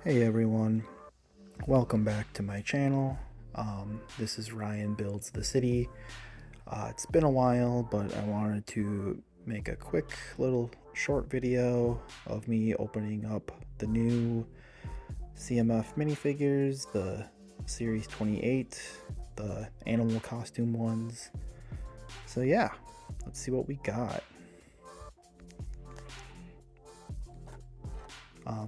Hey everyone, welcome back to my channel. This is Ryan Builds the City. It's been a while, but I wanted to make a quick little short video of me opening up the new CMF minifigures, the Series 28, the animal costume ones. So yeah, let's see what we got.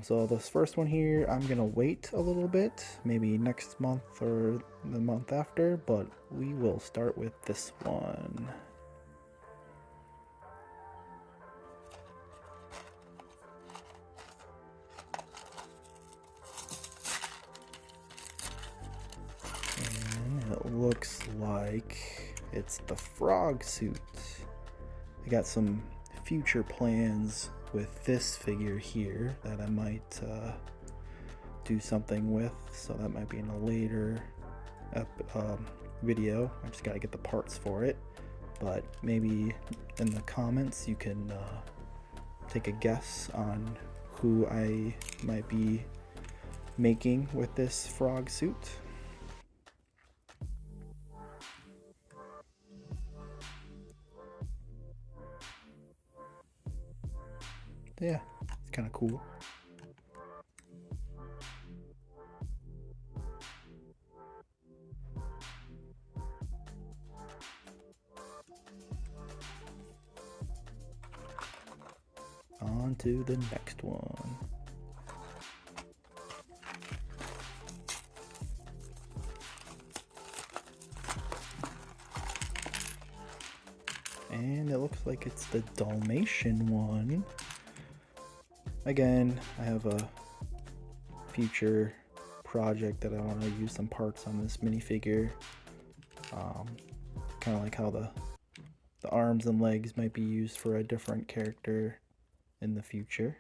So this first one here, I'm gonna wait a little bit, maybe next month or the month after, but we will start with this one. And it looks like it's the frog suit. I got some future plans with this figure here that I might do something with, so that might be in a later video. I just gotta get the parts for it, but maybe in the comments you can take a guess on who I might be making with this frog suit. Yeah, it's kind of cool. On to the next one. And it looks like it's the Dalmatian one. Again, I have a future project that I want to use some parts on this minifigure. Kind of like how the arms and legs might be used for a different character in the future.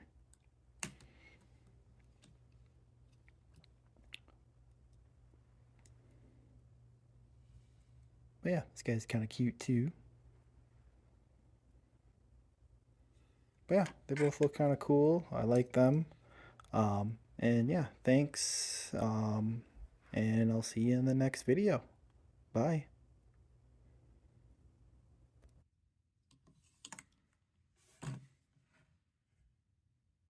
But yeah, this guy's kind of cute too. But yeah, they both look kind of cool. I like them. And yeah, thanks. And I'll see you in the next video. Bye.